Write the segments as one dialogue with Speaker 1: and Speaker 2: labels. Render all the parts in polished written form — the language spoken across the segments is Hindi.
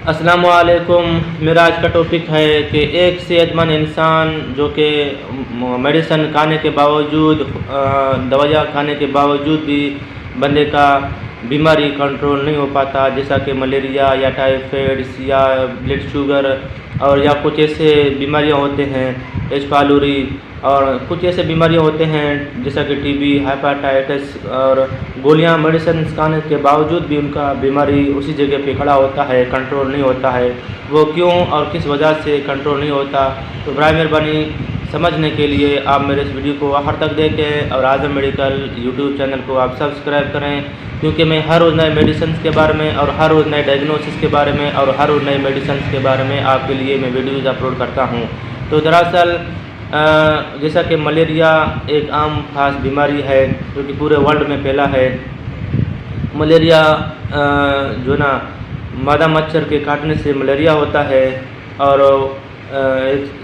Speaker 1: अस्सलामुअलैकुम। मेरा आज का टॉपिक है कि एक सेहतमंद इंसान जो कि मेडिसिन खाने के बावजूद दवाइयाँ खाने के बावजूद भी बंदे का बीमारी कंट्रोल नहीं हो पाता, जैसा कि मलेरिया या टाइफाइड्स या ब्लड शुगर और या कुछ ऐसे बीमारियां होते हैं, एच पाइलोरी, और कुछ ऐसे बीमारियां होते हैं जैसा कि टीबी, हेपेटाइटिस, और गोलियां मेडिसिन खाने के बावजूद भी उनका बीमारी उसी जगह पे खड़ा होता है, कंट्रोल नहीं होता है। वो क्यों और किस वजह से कंट्रोल नहीं होता, तो बराए मेहरबानी समझने के लिए आप मेरे इस वीडियो को आखिर तक देखें और आज़म मेडिकल यूट्यूब चैनल को आप सब्सक्राइब करें, क्योंकि मैं हर रोज़ नए मेडिसिन के बारे में और हर रोज़ नए डायग्नोसिस के बारे में और हर रोज़ नए मेडिसिन के बारे में आपके लिए मैं वीडियोज़ अपलोड करता हूँ। तो दरअसल जैसा कि मलेरिया एक आम खास बीमारी है जो कि पूरे वर्ल्ड में फैला है। मलेरिया जो ना मादा मच्छर के काटने से मलेरिया होता है, और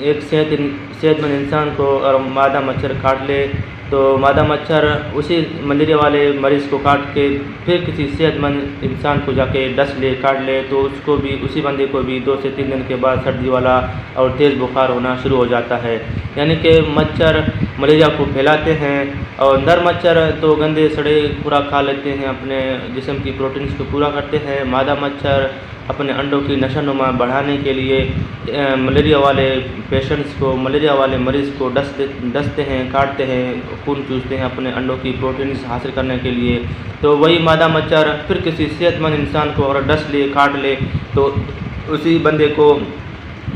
Speaker 1: एक सेहतमंद इंसान को और मादा मच्छर काट ले तो मादा मच्छर उसी मलेरिया वाले मरीज़ को काट के फिर किसी सेहतमंद इंसान को जाके डस ले, काट ले, तो उसको भी, उसी बंदे को भी 2 से 3 दिन के बाद सर्दी वाला और तेज़ बुखार होना शुरू हो जाता है। यानी कि मच्छर मलेरिया को फैलाते हैं, और नर मच्छर तो गंदे सड़े पूरा खा लेते हैं, अपने जिस्म की प्रोटीन्स को पूरा करते हैं। मादा मच्छर अपने अंडों की नशोनुमा बढ़ाने के लिए मलेरिया वाले पेशेंट्स को, मलेरिया वाले मरीज़ को डसते हैं, काटते हैं, खून चूसते हैं अपने अंडों की प्रोटीन्स हासिल करने के लिए। तो वही मादा मच्छर फिर किसी सेहतमंद इंसान को अगर डस ले, काट ले, तो उसी बंदे को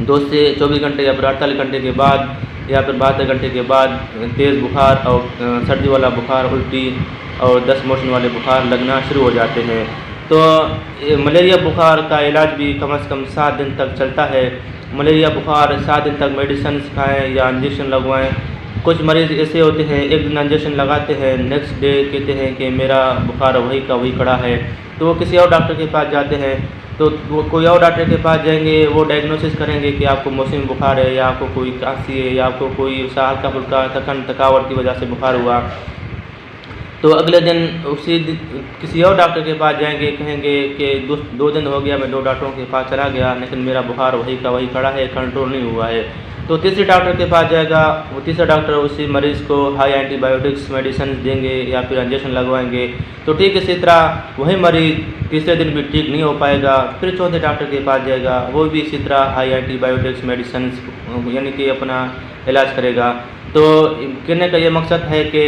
Speaker 1: 2 से 24 घंटे या फिर 48 घंटे के बाद या फिर 72 घंटे के बाद तेज़ बुखार और सर्दी वाला बुखार, उल्टी और दस्त मोशन वाले बुखार लगना शुरू हो जाते हैं। तो मलेरिया बुखार का इलाज भी कम से कम 7 दिन तक चलता है। मलेरिया बुखार 7 दिन तक मेडिसिन खाएँ या इंजेक्शन लगवाएँ। कुछ मरीज़ ऐसे होते हैं, एक दिन इंजेक्शन लगाते हैं, नेक्स्ट डे कहते हैं कि मेरा बुखार वही का वही खड़ा है, तो वो किसी और डॉक्टर के पास जाते हैं। तो वो कोई और डॉक्टर के पास जाएंगे, वो डायग्नोसिस करेंगे कि आपको मौसमी बुखार है, या आपको कोई खांसी है, या आपको कोई हल्का फुल्का थकावट की वजह से बुखार हुआ। तो अगले दिन किसी और डॉक्टर के पास जाएंगे, कहेंगे कि 2 दिन हो गया मैं 2 डॉक्टरों के पास चला गया, लेकिन मेरा बुखार वही का वही खड़ा है, कंट्रोल नहीं हुआ है। तो तीसरे डॉक्टर के पास जाएगा, वो तीसरा डॉक्टर उसी मरीज़ को हाई एंटीबायोटिक्स मेडिसिन देंगे या फिर इंजेक्शन लगवाएंगे। तो ठीक इसी तरह वही मरीज़ तीसरे दिन भी ठीक नहीं हो पाएगा, फिर चौथे डॉक्टर के पास जाएगा, वो भी इसी तरह हाई एंटीबायोटिक्स मेडिसिन यानी कि अपना इलाज करेगा। तो कहने का ये मकसद है कि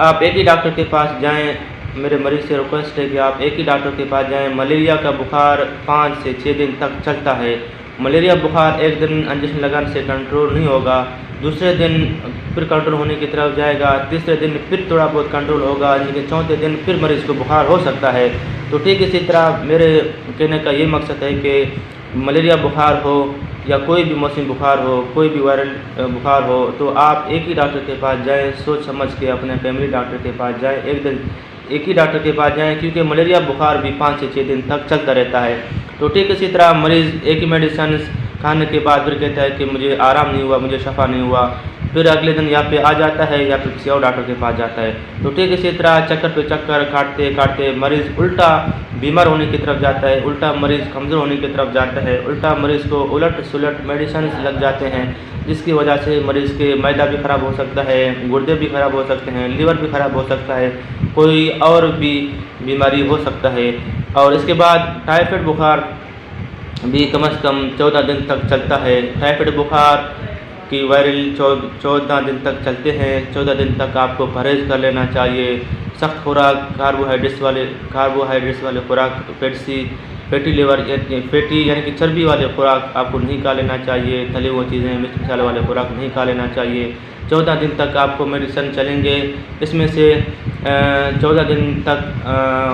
Speaker 1: आप एक ही डॉक्टर के पास जाएं। मेरे मरीज़ से रिक्वेस्ट है कि आप एक ही डॉक्टर के पास जाएं। मलेरिया का बुखार 5 से 6 दिन तक चलता है। मलेरिया बुखार एक दिन इंजेक्शन लगाने से कंट्रोल नहीं होगा, दूसरे दिन फिर कंट्रोल होने की तरफ जाएगा, तीसरे दिन फिर थोड़ा बहुत कंट्रोल होगा, लेकिन चौथे दिन फिर मरीज़ को बुखार हो सकता है। तो ठीक इसी तरह मेरे कहने का ये मकसद है कि मलेरिया बुखार हो या कोई भी मौसमी बुखार हो, कोई भी वायरल बुखार हो, तो आप एक ही डॉक्टर के पास जाएं, सोच समझ के अपने फैमिली डॉक्टर के पास जाएं, एक ही डॉक्टर के पास जाएं, क्योंकि मलेरिया बुखार भी 5 से 6 दिन तक चलता रहता है। तो ठीक इसी तरह मरीज़ एक ही मेडिसिन खाने के बाद फिर कहता है कि मुझे आराम नहीं हुआ, मुझे शफा नहीं हुआ, फिर अगले दिन यहाँ पे आ जाता है या फिर किसी और डॉक्टर के पास जाता है। तो ठीक इसी तरह चक्कर पे चक्कर काटते काटते मरीज़ उल्टा बीमार होने की तरफ जाता है, उल्टा मरीज़ कमज़ोर होने की तरफ जाता है, उल्टा मरीज़ को उलट सुलट मेडिसिन लग जाते हैं, जिसकी वजह से मरीज़ के मैदा भी ख़राब हो सकता है, गुर्दे भी ख़राब हो सकते हैं, लीवर भी ख़राब हो सकता है, कोई और भी बीमारी हो सकता है। और इसके बाद टाइफाइड बुखार भी कम से कम 14 दिन तक चलता है। टाइफाइड बुखार की वायरल 14 दिन तक चलते हैं। 14 दिन तक आपको परहेज़ कर लेना चाहिए। सख्त खुराक, कार्बोहाइड्रेट्स वाले खुराक, फैटी यानी कि चर्बी वाले खुराक आपको नहीं खा लेना चाहिए। तले हुई चीज़ें, मिर्च मसाले वाले खुराक नहीं खा लेना चाहिए। 14 दिन तक आपको मेडिसिन चलेंगे। इसमें से 14 दिन तक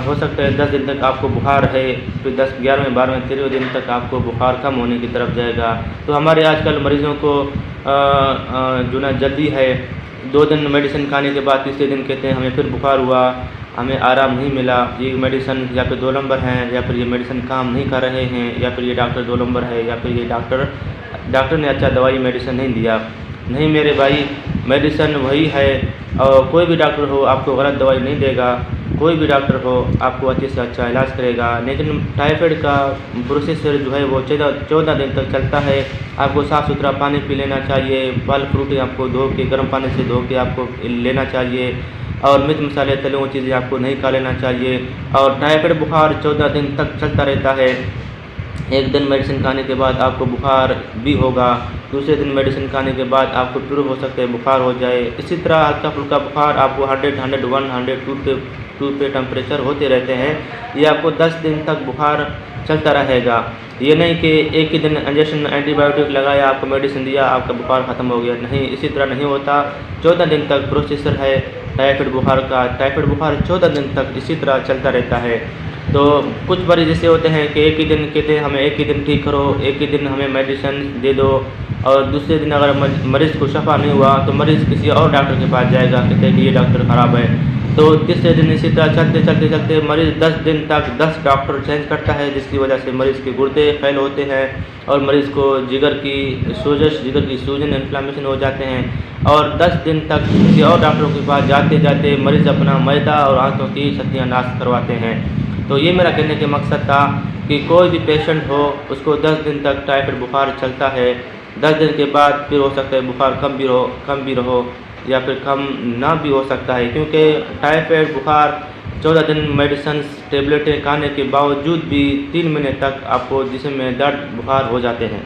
Speaker 1: हो सकता है 10 दिन तक आपको बुखार है, फिर 10, 11वें, 12वें, 13वें दिन तक आपको बुखार कम होने की तरफ जाएगा। तो हमारे आजकल मरीज़ों को जो ना जल्दी है, 2 दिन मेडिसिन खाने के बाद तीसरे दिन कहते हैं हमें फिर बुखार हुआ, हमें आराम नहीं मिला, ये मेडिसिन या फिर 2 नंबर हैं, या फिर ये मेडिसिन काम नहीं कर रहे हैं, या फिर ये डॉक्टर 2 नंबर है, या फिर ये डॉक्टर ने अच्छा दवाई मेडिसिन नहीं दिया। नहीं मेरे भाई, मेडिसिन वही है, और कोई भी डॉक्टर हो आपको गलत दवाई नहीं देगा। कोई भी डॉक्टर हो आपको अच्छे से अच्छा इलाज करेगा। लेकिन टाइफाइड का प्रोसेसर जो है वो 14 दिन तक चलता है। आपको साफ़ सुथरा पानी पी लेना चाहिए, फल फ्रूट आपको धो के गर्म पानी से धो के आपको लेना चाहिए, और मिर्च मसाले तले हुई चीज़ें आपको नहीं खा लेना चाहिए। और टाइफाइड बुखार 14 दिन तक चलता रहता है। एक दिन मेडिसिन खाने के बाद आपको बुखार भी होगा, दूसरे दिन मेडिसिन खाने के बाद आपको फिर हो सकता है बुखार हो जाए। इसी तरह हल्का फुल्का बुखार आपको 100, 101, 102 पे टेम्परेचर होते रहते हैं। ये आपको 10 दिन तक बुखार चलता रहेगा। ये नहीं कि एक ही दिन इंजेक्शन एंटीबायोटिक लगाया, आपको मेडिसिन दिया, आपका बुखार ख़त्म हो गया, नहीं, इसी तरह नहीं होता। 14 दिन तक प्रोसेसर है टाइफाइड बुखार का। टाइफाइड बुखार 14 दिन तक इसी तरह चलता रहता है। तो कुछ मरीज़ ऐसे होते हैं कि एक ही दिन कहते हैं हमें एक ही दिन ठीक करो, एक ही दिन हमें मेडिसिन दे दो, और दूसरे दिन अगर मरीज़ को शफ़ा नहीं हुआ तो मरीज़ किसी और डॉक्टर के पास जाएगा, कहते हैं कि ये डॉक्टर ख़राब है। तो तीसरे दिन इसी तरह चलते चलते चलते मरीज़ 10 दिन तक 10 डॉक्टर चेंज करता है, जिसकी वजह से मरीज़ के गुर्दे फेल होते हैं और मरीज़ को जिगर की सोजश, जिगर की सूजन, इन्फ्लामेशन हो जाते हैं। और 10 दिन तक किसी और डॉक्टरों के पास जाते जाते मरीज़ अपना मैदा और आंतों की सत्यानाश करवाते हैं। तो ये मेरा कहने का मकसद था कि कोई भी पेशेंट हो उसको 10 दिन तक टाइफाइड बुखार चलता है। 10 दिन के बाद फिर हो सकता है बुखार कम भी रहो या फिर कम ना भी हो सकता है, क्योंकि टाइफाइड बुखार 14 दिन मेडिसिन टेबलेटें खाने के बावजूद भी 3 महीने तक आपको जिस्म में दर्द बुखार हो जाते हैं।